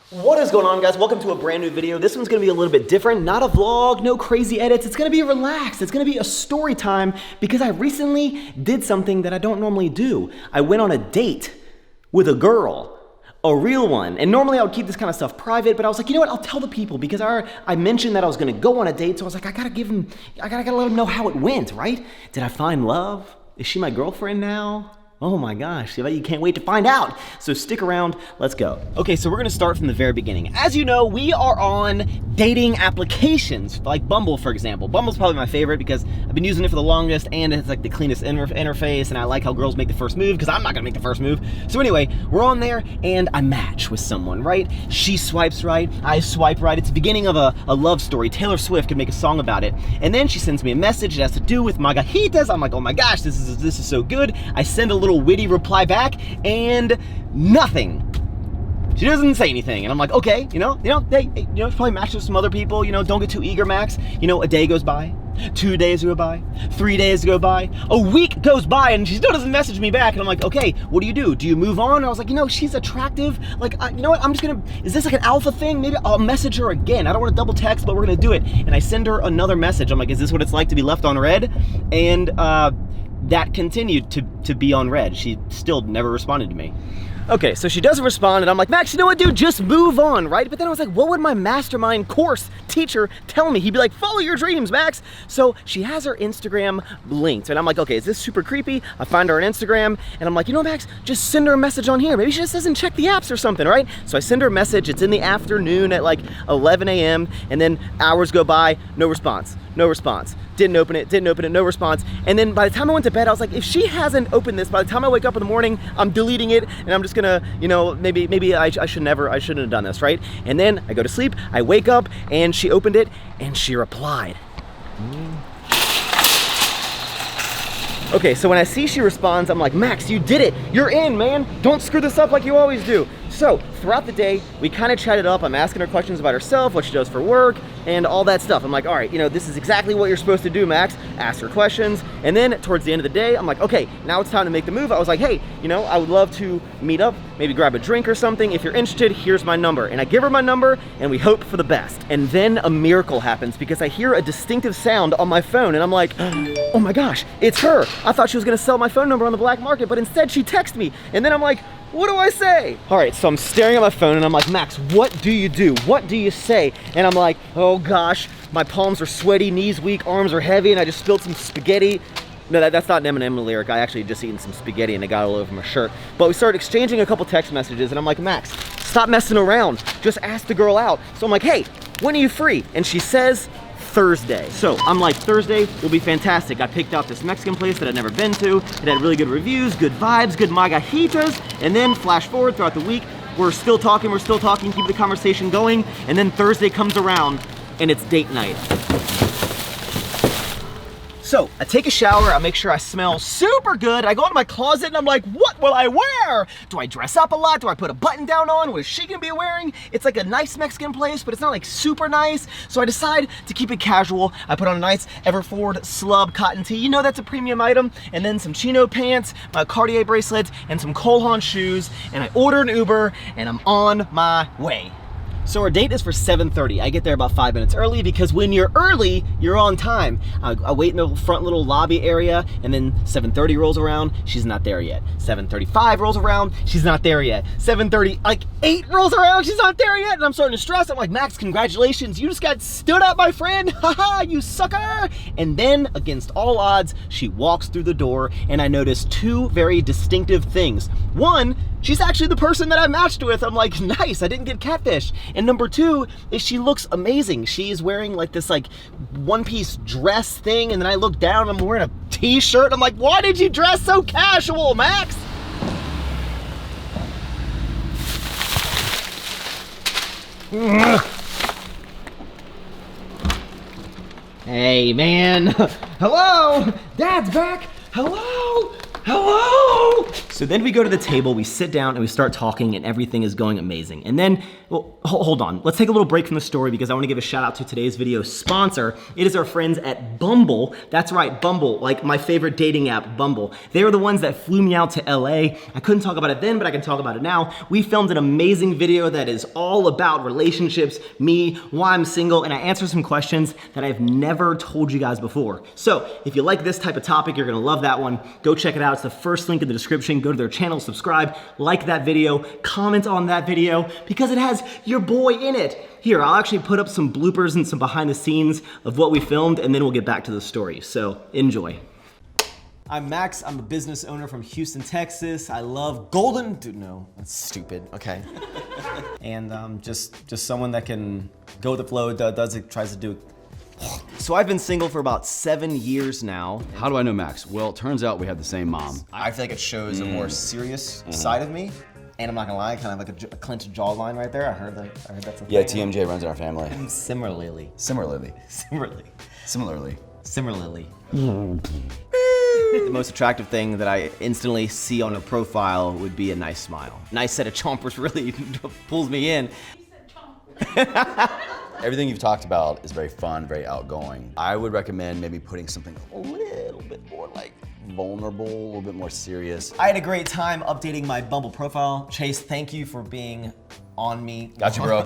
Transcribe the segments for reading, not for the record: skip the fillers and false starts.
What is going on, guys? Welcome to a brand new video. This one's gonna be a little bit different. Not a vlog, no crazy edits. It's gonna be relaxed. It's gonna be a story time because I recently did something that I don't normally do. I went on a date with a girl, a real one. And normally I would keep this kind of stuff private, but I was like, you know what? I'll tell the people because I mentioned that I was gonna go on a date. So I was like, I gotta let them know how it went, right? Did I find love? Is she my girlfriend now? Oh my gosh, you can't wait to find out. So stick around, let's go. Okay, so we're gonna start from the very beginning. As you know, we are on dating applications, like Bumble, for example. Bumble's probably my favorite because I've been using it for the longest and it's like the cleanest interface, and I like how girls make the first move because I'm not gonna make the first move. So anyway, we're on there and I match with someone, right? She swipes right, I swipe right. It's the beginning of a love story. Taylor Swift could make a song about it. And then she sends me a message. It has to do with margaritas. I'm like, oh my gosh, this is so good. I send a little witty reply back and nothing. She doesn't say anything, and I'm like, okay, hey, probably match with some other people, don't get too eager, Max. A day goes by, 2 days go by, 3 days go by, a week goes by, and she still doesn't message me back, and I'm like, okay, what do? Do you move on? And I was like, she's attractive, like, you know what, is this like an alpha thing? Maybe I'll message her again. I don't want to double text, but we're gonna do it. And I send her another message. I'm like, is this what it's like to be left on red? And that continued to be on red. She still never responded to me. Okay, so she doesn't respond, and I'm like, Max, you know what, dude? Just move on, right? But then I was like, what would my mastermind course teacher tell me? He'd be like, follow your dreams, Max. So she has her Instagram linked, and I'm like, okay, is this super creepy? I find her on Instagram, and I'm like, Max, just send her a message on here. Maybe she just doesn't check the apps or something, right? So I send her a message. It's in the afternoon at like 11 a.m., and then hours go by, no response. Didn't open it, no response. And then by the time I went to bed, I was like, if she hasn't opened this, by the time I wake up in the morning, I'm deleting it, and I'm just gonna, maybe I shouldn't have done this, right? And then I go to sleep, I wake up, and she opened it, and she replied. Okay, so when I see she responds, I'm like, Max, you did it. You're in, man. Don't screw this up like you always do. So throughout the day, we kind of chatted up. I'm asking her questions about herself, what she does for work, and all that stuff. I'm like, all right, this is exactly what you're supposed to do, Max. Ask her questions. And then towards the end of the day, I'm like, okay, now it's time to make the move. I was like, hey, I would love to meet up, maybe grab a drink or something. If you're interested, here's my number. And I give her my number, and we hope for the best. And then a miracle happens because I hear a distinctive sound on my phone, and I'm like, oh my gosh, it's her. I thought she was gonna sell my phone number on the black market, but instead she texted me. And then I'm like, what do I say? All right, so I'm staring at my phone and I'm like, Max, what do you do? What do you say? And I'm like, oh gosh, my palms are sweaty, knees weak, arms are heavy, and I just spilled some spaghetti. No, that's not an Eminem lyric. I actually just eaten some spaghetti and it got all over my shirt. But we started exchanging a couple text messages and I'm like, Max, stop messing around. Just ask the girl out. So I'm like, hey, when are you free? And she says, Thursday. So I'm like, Thursday will be fantastic. I picked out this Mexican place that I'd never been to. It had really good reviews, good vibes, good margaritas. And then flash forward throughout the week, we're still talking, keep the conversation going. And then Thursday comes around and it's date night. So I take a shower, I make sure I smell super good. I go into my closet and I'm like, what will I wear? Do I dress up a lot? Do I put a button down on? What is she gonna be wearing? It's like a nice Mexican place, but it's not like super nice. So I decide to keep it casual. I put on a nice Everford slub cotton tee. That's a premium item. And then some chino pants, my Cartier bracelets, and some Cole Haan shoes. And I order an Uber and I'm on my way. So our date is for 7:30. I get there about 5 minutes early because when you're early, you're on time. I wait in the front little lobby area, and then 7:30 rolls around, she's not there yet. 7:35 rolls around, she's not there yet. 7:38 rolls around, she's not there yet, and I'm starting to stress. I'm like, Max, congratulations, you just got stood up, my friend. Haha, you sucker. And then, against all odds, she walks through the door, and I notice two very distinctive things. One, she's actually the person that I matched with. I'm like, nice, I didn't get catfish. And number two is she looks amazing. She's wearing like this like one-piece dress thing, and then I look down and I'm wearing a t-shirt. I'm like, why did you dress so casual, Max? Hey, man. Hello? Dad's back. Hello? So then we go to the table, we sit down and we start talking and everything is going amazing. And then, well, hold on. Let's take a little break from the story because I want to give a shout out to today's video sponsor. It is our friends at Bumble. That's right, Bumble, like my favorite dating app, Bumble. They were the ones that flew me out to LA. I couldn't talk about it then, but I can talk about it now. We filmed an amazing video that is all about relationships, me, why I'm single, and I answer some questions that I've never told you guys before. So if you like this type of topic, you're gonna love that one. Go check it out. It's the first link in the description. Go to their channel, subscribe, like that video, comment on that video because it has your boy in it. Here, I'll actually put up some bloopers and some behind the scenes of what we filmed and then we'll get back to the story. So enjoy. I'm Max, I'm a business owner from Houston, Texas. I love golden, dude, no, that's stupid, okay. And just someone that can go with the flow, tries to do it. So I've been single for about 7 years now. How do I know Max? Well, it turns out we have the same mom. I feel like it shows a more serious side of me. And I'm not gonna lie, kind of like a clenched jawline right there. I heard that's a thing. Yeah, TMJ runs in our family. Similarly. The most attractive thing that I instantly see on a profile would be a nice smile. Nice set of chompers really pulls me in. Everything you've talked about is very fun, very outgoing. I would recommend maybe putting something a little bit more like vulnerable, a little bit more serious. I had a great time updating my Bumble profile. Chase, thank you for being on me. Got you, bro.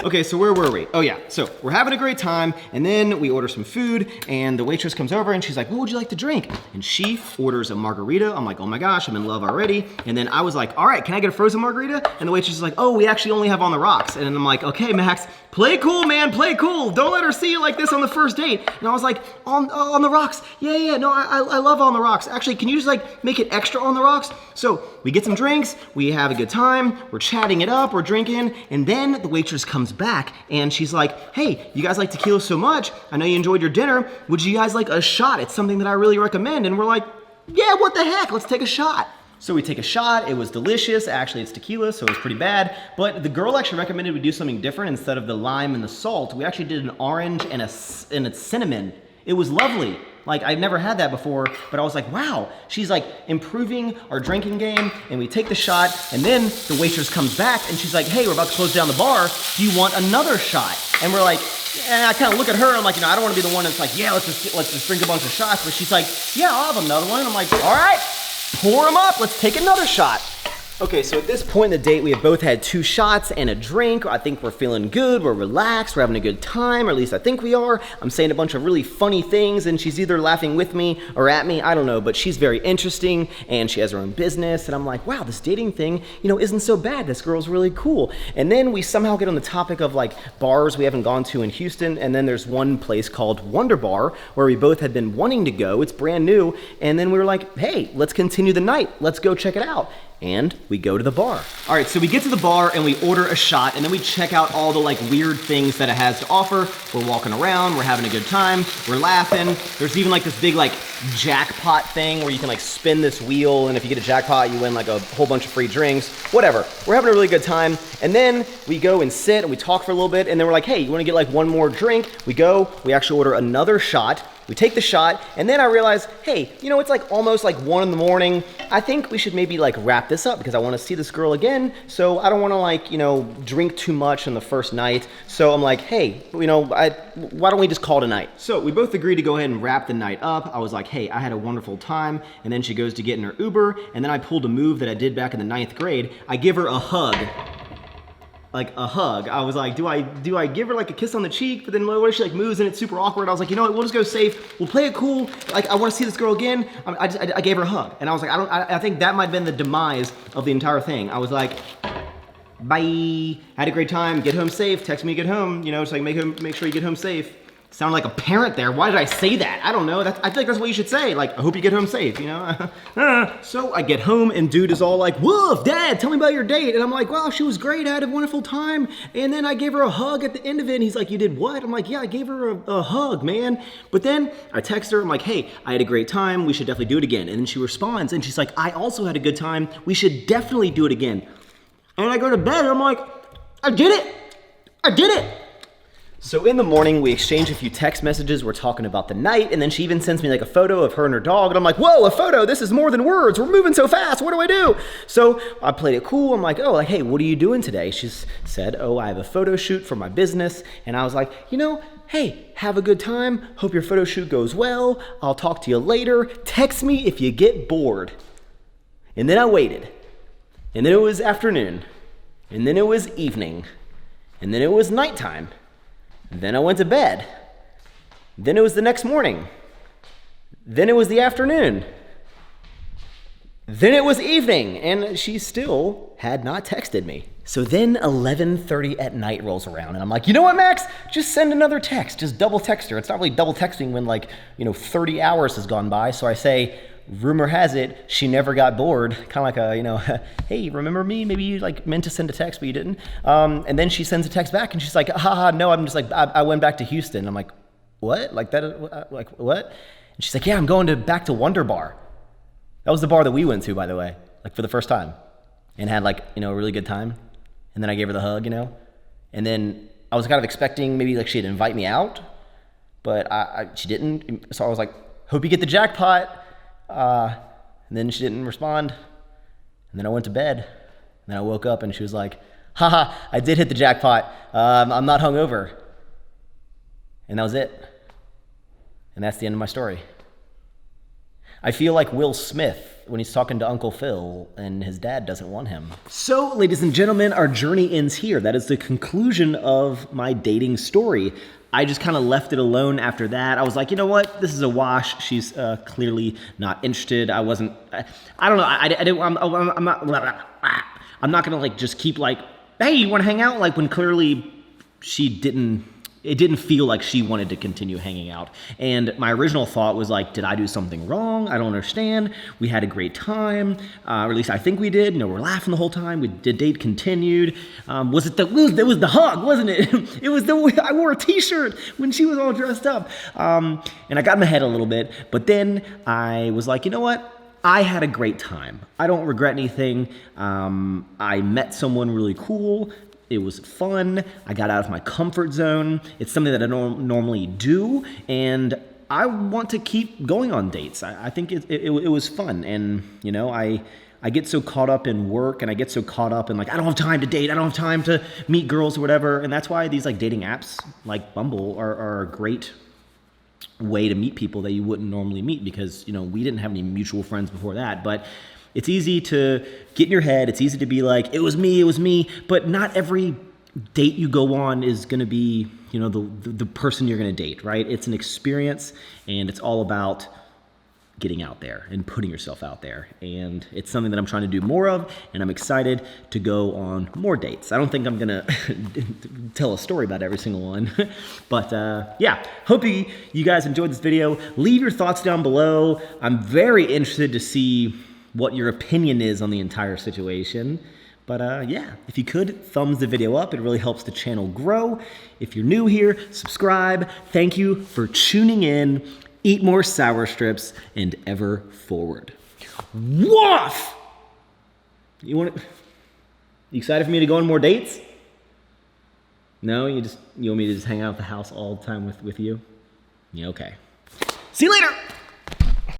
Okay, so where were we? Oh yeah, so we're having a great time, and then we order some food, and the waitress comes over and she's like, what would you like to drink? And she orders a margarita. I'm like, oh my gosh, I'm in love already. And then I was like, all right, can I get a frozen margarita? And the waitress is like, oh, we actually only have on the rocks. And I'm like, okay, Max, play cool, man, play cool. Don't let her see you like this on the first date. And I was like, on the rocks. Yeah, no, I love on the rocks. Actually, can you just like make it extra on the rocks? So we get some drinks, we have a good time, we're chatting it up, we're drinking, and then the waitress comes back and she's like, hey, you guys like tequila so much, I know you enjoyed your dinner, would you guys like a shot? It's something that I really recommend. And we're like, yeah, what the heck, let's take a shot. So we take a shot, it was delicious. Actually, it's tequila, so it was pretty bad. But the girl actually recommended we do something different. Instead of the lime and the salt, we actually did an orange and a cinnamon. It was lovely. Like, I've never had that before, but I was like, wow, she's like improving our drinking game, and we take the shot, and then the waitress comes back, and she's like, hey, we're about to close down the bar. Do you want another shot? And we're like, and I kind of look at her, and I'm like, I don't want to be the one that's like, yeah, let's just drink a bunch of shots. But she's like, yeah, I'll have another one. And I'm like, all right, pour them up, let's take another shot. Okay, so at this point in the date, we have both had 2 shots and a drink. I think we're feeling good, we're relaxed, we're having a good time, or at least I think we are. I'm saying a bunch of really funny things, and she's either laughing with me or at me, I don't know, but she's very interesting, and she has her own business, and I'm like, wow, this dating thing, isn't so bad. This girl's really cool. And then we somehow get on the topic of like bars we haven't gone to in Houston, and then there's one place called Wonder Bar, where we both had been wanting to go. It's brand new, and then we were like, hey, let's continue the night. Let's go check it out. And we go to the bar. All right, so we get to the bar and we order a shot, and then we check out all the like weird things that it has to offer. We're walking around, we're having a good time, we're laughing. There's even like this big like jackpot thing where you can like spin this wheel, and if you get a jackpot, you win like a whole bunch of free drinks, whatever. We're having a really good time. And then we go and sit and we talk for a little bit, and then we're like, hey, you wanna get like one more drink? We go, we actually order another shot. We take the shot, and then I realize, hey, it's like almost like 1 in the morning. I think we should maybe like wrap this up because I want to see this girl again. So I don't want to like, drink too much on the first night. So I'm like, hey, why don't we just call it a night? So we both agreed to go ahead and wrap the night up. I was like, hey, I had a wonderful time. And then she goes to get in her Uber, and then I pulled a move that I did back in the 9th grade. I give her a hug. Like a hug. I was like, do I give her like a kiss on the cheek? But then what if she like moves and it's super awkward? I was like, you know what, we'll just go safe. We'll play it cool. Like, I want to see this girl again. I gave her a hug. And I was like, I think that might have been the demise of the entire thing. I was like, bye. Had a great time. Get home safe. Text me, get home. Just like make sure you get home safe. Sound like a parent there. Why did I say that? I don't know. I feel like that's what you should say. Like, I hope you get home safe, So I get home, and dude is all like, woof, Dad, tell me about your date. And I'm like, wow, she was great. I had a wonderful time. And then I gave her a hug at the end of it. And he's like, you did what? I'm like, yeah, I gave her a hug, man. But then I text her. I'm like, hey, I had a great time. We should definitely do it again. And then she responds, and she's like, I also had a good time. We should definitely do it again. And I go to bed, and I'm like, I did it. So in the morning, we exchange a few text messages. We're talking about the night, and then she even sends me like a photo of her and her dog, and I'm like, whoa, a photo, this is more than words. We're moving so fast, what do I do? So I played it cool. I'm like, oh, like, hey, what are you doing today? She said, oh, I have a photo shoot for my business. And I was like, you know, hey, have a good time. Hope your photo shoot goes well. I'll talk to you later. Text me if you get bored. And then I waited. And then it was afternoon. And then it was evening. And then it was nighttime. Then I went to bed. Then it was the next morning. Then it was the afternoon. Then it was evening, and she still had not texted me. So then 11:30 at night rolls around, and I'm like, you know what, Max? Just send another text. Just double text her. It's not really double texting when 30 hours has gone by. So I say, rumor has it, she never got bored. Kind of like hey, remember me? Maybe you meant to send a text, but you didn't. And then she sends a text back, and she's like, haha, no, I'm just I went back to Houston. I'm like, what? What? And she's like, yeah, I'm going back to Wonder Bar. That was the bar that we went to, by the way, for the first time, and had a really good time. And then I gave her the hug, and then I was kind of expecting maybe she'd invite me out, but she didn't. So I was like, hope you get the jackpot. And then she didn't respond. And then I went to bed. And then I woke up and she was like, haha, I did hit the jackpot. I'm not hungover. And that was it. And that's the end of my story. I feel like Will Smith when he's talking to Uncle Phil and his dad doesn't want him. So, ladies and gentlemen, our journey ends here. That is the conclusion of my dating story. I just kind of left it alone after that. I was like, you know what? This is a wash. She's clearly not interested. I don't know. I'm not gonna just keep hey, you want to hang out? When clearly it didn't feel like she wanted to continue hanging out. And my original thought was did I do something wrong? I don't understand. We had a great time, or at least I think we did. We're laughing the whole time. The date continued. It was the hug, wasn't it? I wore a t-shirt when she was all dressed up. And I got in my head a little bit, but then I was like, you know what? I had a great time. I don't regret anything. I met someone really cool. It was fun. I got out of my comfort zone. It's something that I don't normally do, and I want to keep going on dates. I think it was fun, and I get so caught up in work, and I get so caught up in I don't have time to date. I don't have time to meet girls or whatever, and that's why these dating apps like Bumble are a great way to meet people that you wouldn't normally meet, because we didn't have any mutual friends before that, but it's easy to get in your head. It's easy to be it was me, but not every date you go on is going to be, the person you're going to date, right? It's an experience, and it's all about getting out there and putting yourself out there. And it's something that I'm trying to do more of, and I'm excited to go on more dates. I don't think I'm going to tell a story about every single one, but yeah, hope you guys enjoyed this video. Leave your thoughts down below. I'm very interested to see what your opinion is on the entire situation. But yeah, if you could, thumbs the video up. It really helps the channel grow. If you're new here, subscribe. Thank you for tuning in. Eat more sour strips and ever forward. Woof! You excited for me to go on more dates? No, you want me to just hang out at the house all the time with you? Yeah, okay. See you later!